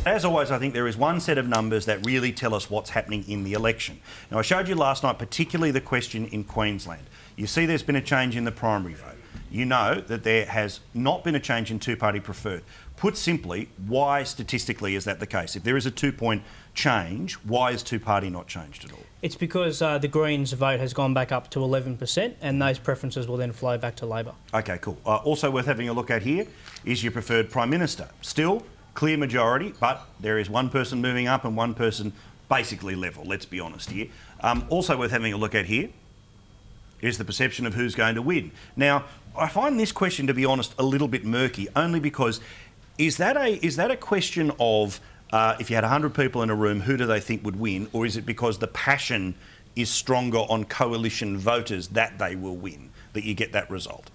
As always, I think there is one set of numbers that really tell us what's happening in the election. Now, I showed you last night, particularly the question in Queensland. You see there's been a change in the primary vote. You know that there has not been a change in two-party preferred. Put simply, why statistically is that the case? If there is a 2-point change, why is two-party not changed at all? It's because the Greens vote has gone back up to 11%, and those preferences will then flow back to Labor. OK, cool. Also worth having a look at here is your preferred Prime Minister. Still, clear majority, but there is one person moving up and one person basically level, let's be honest here. Also worth having a look at here is the perception of who's going to win. Now, I find this question, to be honest, a little bit murky, only because is that a question of if you had 100 people in a room, who do they think would win, or is it because the passion is stronger on coalition voters that they will win, that you get that result?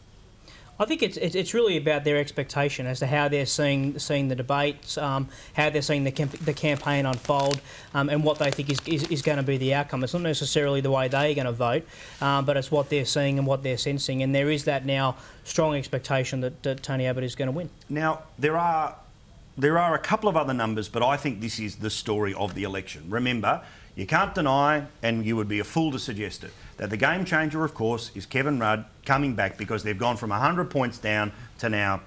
I think it's really about their expectation as to how they're seeing the debates, how they're seeing the campaign unfold, and what they think is going to be the outcome. It's not necessarily the way they're going to vote, but it's what they're seeing and what they're sensing. And there is that now strong expectation that Tony Abbott is going to win. Now, there are a couple of other numbers, but I think this is the story of the election. Remember, you can't deny, and you would be a fool to suggest it, that the game changer, of course, is Kevin Rudd coming back because they've gone from 100 points down to now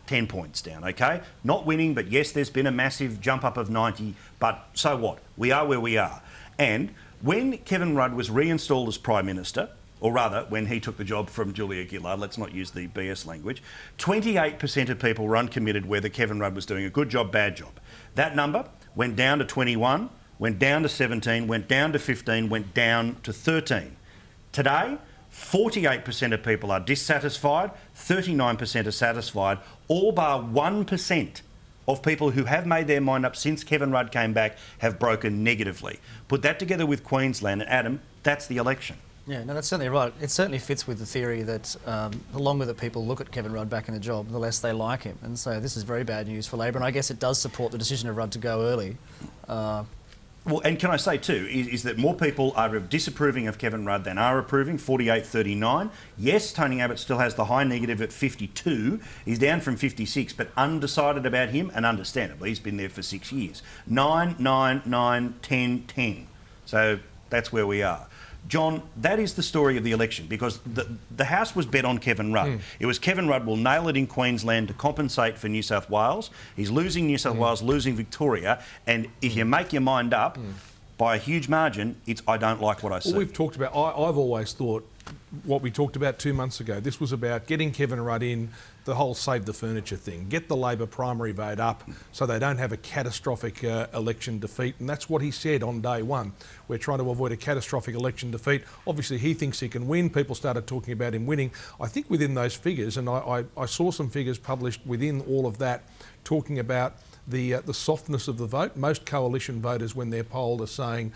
10 points down, OK? Not winning, but yes, there's been a massive jump up of 90, but so what? We are where we are. And when Kevin Rudd was reinstalled as Prime Minister, or rather, when he took the job from Julia Gillard, let's not use the BS language, 28% of people were uncommitted whether Kevin Rudd was doing a good job, bad job. That number went down to 21, went down to 17, went down to 15, went down to 13. Today, 48% of people are dissatisfied, 39% are satisfied, all bar 1% of people who have made their mind up since Kevin Rudd came back have broken negatively. Put that together with Queensland, and Adam, that's the election. Yeah, no, that's certainly right. It certainly fits with the theory that the longer that people look at Kevin Rudd back in the job, the less they like him. And so this is very bad news for Labor, and I guess it does support the decision of Rudd to go early. Well, and can I say too, is that more people are disapproving of Kevin Rudd than are approving, 48-39. Yes, Tony Abbott still has the high negative at 52. He's down from 56, but undecided about him, and understandably, he's been there for 6 years. 9, 9, 9, 10, 10. So that's where we are. John, that is the story of the election, because the House was bet on Kevin Rudd. It was Kevin Rudd will nail it in Queensland to compensate for New South Wales. He's losing New South Wales, losing Victoria, and if you make your mind up by a huge margin, it's I don't like what I see. Well, we've talked about, I've always thought what we talked about 2 months ago, this was about getting Kevin Rudd in, the whole save the furniture thing, get the Labor primary vote up so they don't have a catastrophic election defeat, and that's what he said on day one. We're trying to avoid a catastrophic election defeat. Obviously he thinks he can win. People started talking about him winning. I think within those figures, and I saw some figures published within all of that talking about the softness of the vote. Most coalition voters, when they're polled, are saying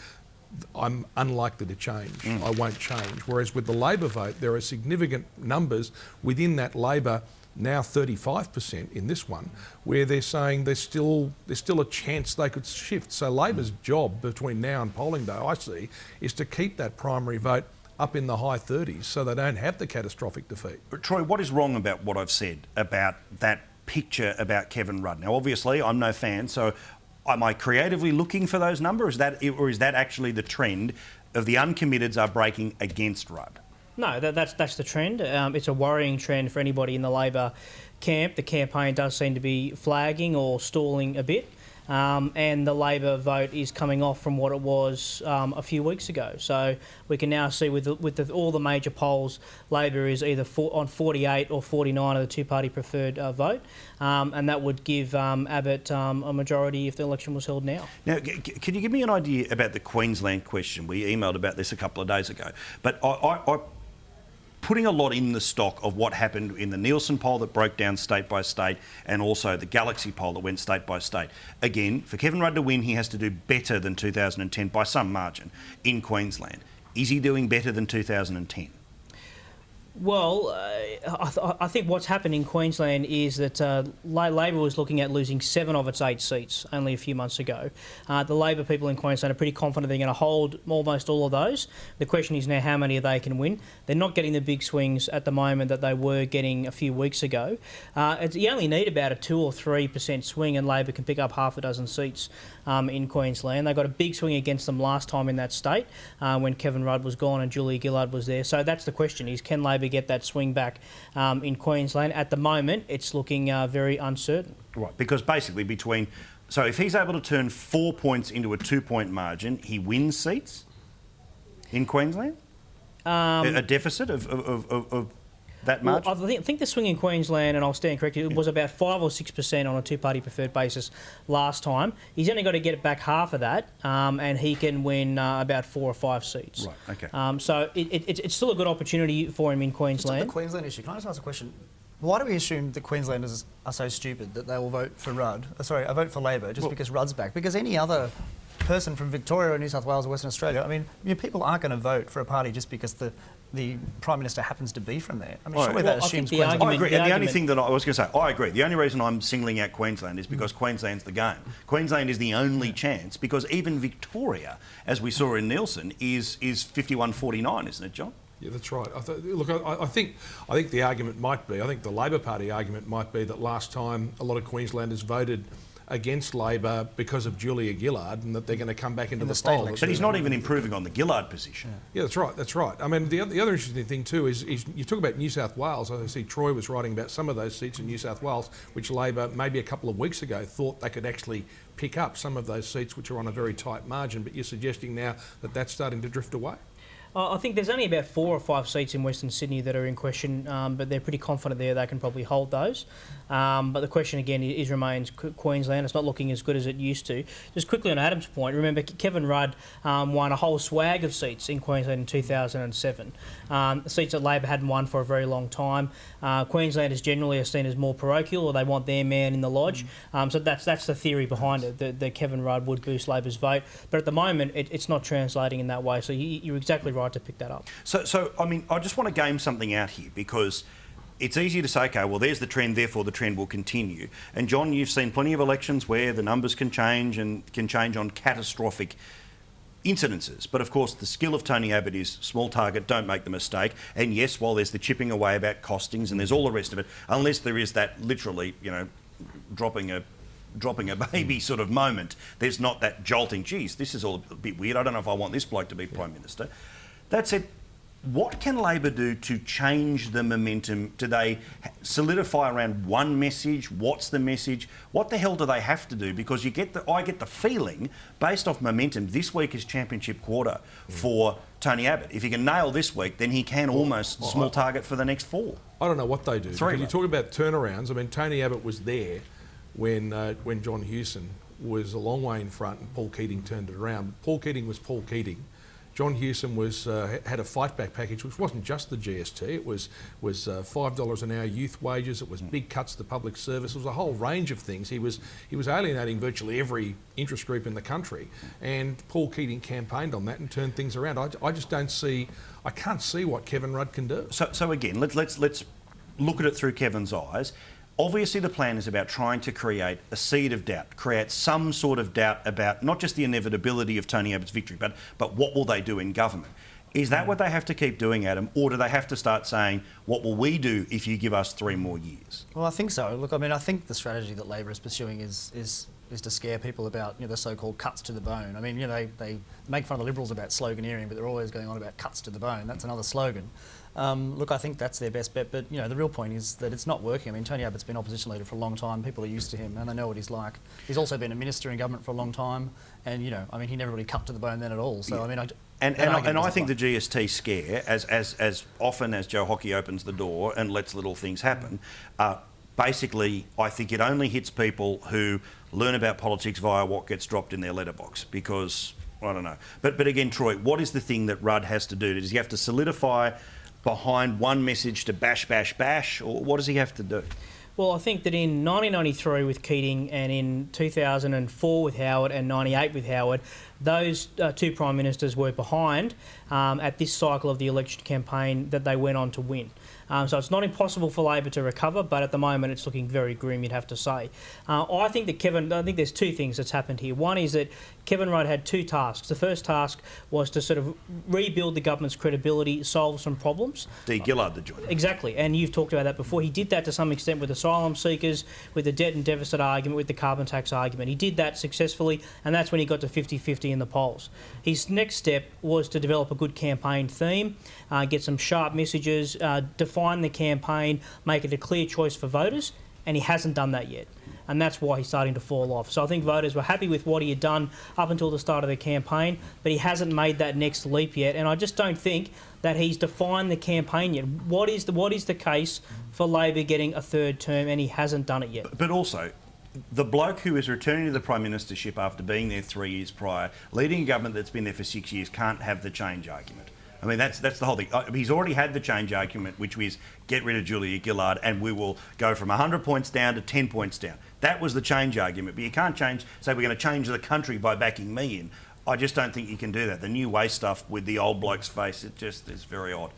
I'm unlikely to change. I won't change. Whereas with the Labor vote, there are significant numbers within that Labor, now 35% in this one, where they're saying there's still a chance they could shift. So Labor's job between now and polling day, I see, is to keep that primary vote up in the high 30s so they don't have the catastrophic defeat. But Troy, what is wrong about what I've said about that picture about Kevin Rudd? Now, obviously, I'm no fan, so am I creatively looking for those numbers, or is that actually the trend of the uncommitteds are breaking against Rudd? No, that's the trend. It's a worrying trend for anybody in the Labor camp. The campaign does seem to be flagging or stalling a bit, and the Labor vote is coming off from what it was a few weeks ago. So we can now see with all the major polls, Labor is either on 48 or 49 of the two-party preferred vote, and that would give Abbott a majority if the election was held now. Now, can you give me an idea about the Queensland question? We emailed about this a couple of days ago, but I putting a lot in the stock of what happened in the Nielsen poll that broke down state by state, and also the Galaxy poll that went state by state. Again, for Kevin Rudd to win, he has to do better than 2010 by some margin in Queensland. Is he doing better than 2010? Well, I think what's happened in Queensland is that Labor was looking at losing 7 of its 8 seats only a few months ago. The Labor people in Queensland are pretty confident they're going to hold almost all of those. The question is now how many they can win. They're not getting the big swings at the moment that they were getting a few weeks ago. You only need about a 2 or 3% swing and Labor can pick up half a dozen seats in Queensland. They got a big swing against them last time in that state when Kevin Rudd was gone and Julia Gillard was there. So that's the question, is can Labor get that swing back in Queensland? At the moment, it's looking very uncertain. Right, because basically so if he's able to turn 4 points into a 2-point margin, he wins seats in Queensland? A deficit of that much? Well, I think the swing in Queensland, and I'll stand corrected, it was about 5 or 6% on a two-party preferred basis last time. He's only got to get it back half of that, and he can win about 4 or 5 seats. Right, okay. So it's still a good opportunity for him in Just on Queensland. the Queensland issue, can I just ask a question? Why do we assume that Queenslanders are so stupid that they will vote for vote for Labor just because Rudd's back? Because any other person from Victoria or New South Wales or Western Australia, I mean, people aren't going to vote for a party just because the Prime Minister happens to be from there. I mean, surely that assumes Queensland... I agree. And the only thing that I was going to say, I agree. The only reason I'm singling out Queensland is because Queensland's the game. Queensland is the only chance, because even Victoria, as we saw in Nielsen, is 51-49, isn't it, John? Yeah, that's right. I think the argument might be, I think the Labor Party argument might be that last time a lot of Queenslanders voted against Labor because of Julia Gillard, and that they're going to come back into the fold. But he's not even improving on the Gillard position. Yeah, that's right. I mean, the other interesting thing too is you talk about New South Wales. I see Troy was writing about some of those seats in New South Wales, which Labor maybe a couple of weeks ago thought they could actually pick up some of those seats which are on a very tight margin. But you're suggesting now that that's starting to drift away? I think there's only about 4 or 5 seats in Western Sydney that are in question, but they're pretty confident there they can probably hold those. But the question again remains Queensland. It's not looking as good as it used to. Just quickly on Adam's point, remember Kevin Rudd won a whole swag of seats in Queensland in 2007. Seats that Labor hadn't won for a very long time. Queenslanders generally are seen as more parochial, or they want their man in the lodge. So that's the theory behind it, that Kevin Rudd would boost Labor's vote. But at the moment, it's not translating in that way. So you're exactly right to pick that up. So I mean, I just want to game something out here, because it's easy to say, okay, well, there's the trend, therefore the trend will continue. And John, you've seen plenty of elections where the numbers can change, and can change on catastrophic incidences. But of course, the skill of Tony Abbott is small target, don't make the mistake. And yes, while there's the chipping away about costings and there's all the rest of it, unless there is that literally, dropping a baby sort of moment, there's not that jolting, geez, this is all a bit weird, I don't know if I want this bloke to be Prime Minister. That said, what can Labor do to change the momentum? Do they solidify around one message? What's the message? What the hell do they have to do? Because I get the feeling, based off momentum, this week is championship quarter for Tony Abbott. If he can nail this week, then he can almost small target for the next 4. I don't know what they do. Because you talk about turnarounds. I mean, Tony Abbott was there when John Hewson was a long way in front and Paul Keating turned it around. Paul Keating was Paul Keating. John Hewson had a fight back package, which wasn't just the GST. It was $5 an hour youth wages. It was big cuts to public service. It was a whole range of things. He was alienating virtually every interest group in the country, and Paul Keating campaigned on that and turned things around. I just don't see. I can't see what Kevin Rudd can do. So again, let's look at it through Kevin's eyes. Obviously, the plan is about trying to create a seed of doubt, create some sort of doubt about not just the inevitability of Tony Abbott's victory, but what will they do in government. Is that what they have to keep doing, Adam, or do they have to start saying, what will we do if you give us 3 more years? Well, I think so. Look, I mean, I think the strategy that Labor is pursuing is to scare people about the so-called cuts to the bone. I mean, they make fun of the Liberals about sloganeering, but they're always going on about cuts to the bone. That's another slogan. Look, I think that's their best bet, but the real point is that it's not working. I mean, Tony Abbott's been opposition leader for a long time. People are used to him and they know what he's like. He's also been a minister in government for a long time, and he never really cut to the bone then at all. So yeah. I mean, I think the GST scare, as often as Joe Hockey opens the door and lets little things happen, basically I think it only hits people who learn about politics via what gets dropped in their letterbox, because I don't know. But again, Troy, what is the thing that Rudd has to do? Does he have to solidify behind one message to bash, bash, bash, or what does he have to do? Well, I think that in 1993 with Keating and in 2004 with Howard and 98 with Howard, those two Prime Ministers were behind at this cycle of the election campaign that they went on to win. So it's not impossible for Labor to recover, but at the moment it's looking very grim, you'd have to say. I think there's two things that's happened here. One is that Kevin Rudd had two tasks. The first task was to sort of rebuild the government's credibility, solve some problems. De-Gillard the joint. Exactly, and you've talked about that before. He did that to some extent with asylum seekers, with the debt and deficit argument, with the carbon tax argument. He did that successfully, and that's when he got to 50-50 in the polls. His next step was to develop a good campaign theme, get some sharp messages, define the campaign, make it a clear choice for voters, and he hasn't done that yet. And that's why he's starting to fall off. So I think voters were happy with what he had done up until the start of the campaign, but he hasn't made that next leap yet. And I just don't think that he's defined the campaign yet. What is the case for Labor getting a third term, and he hasn't done it yet? But also, the bloke who is returning to the Prime Ministership after being there 3 years prior, leading a government that's been there for 6 years, can't have the change argument. I mean, that's the whole thing. He's already had the change argument, which was get rid of Julia Gillard and we will go from 100 points down to 10 points down. That was the change argument. But you can't say we're going to change the country by backing me in. I just don't think you can do that. The new way stuff with the old bloke's face, it just is very odd.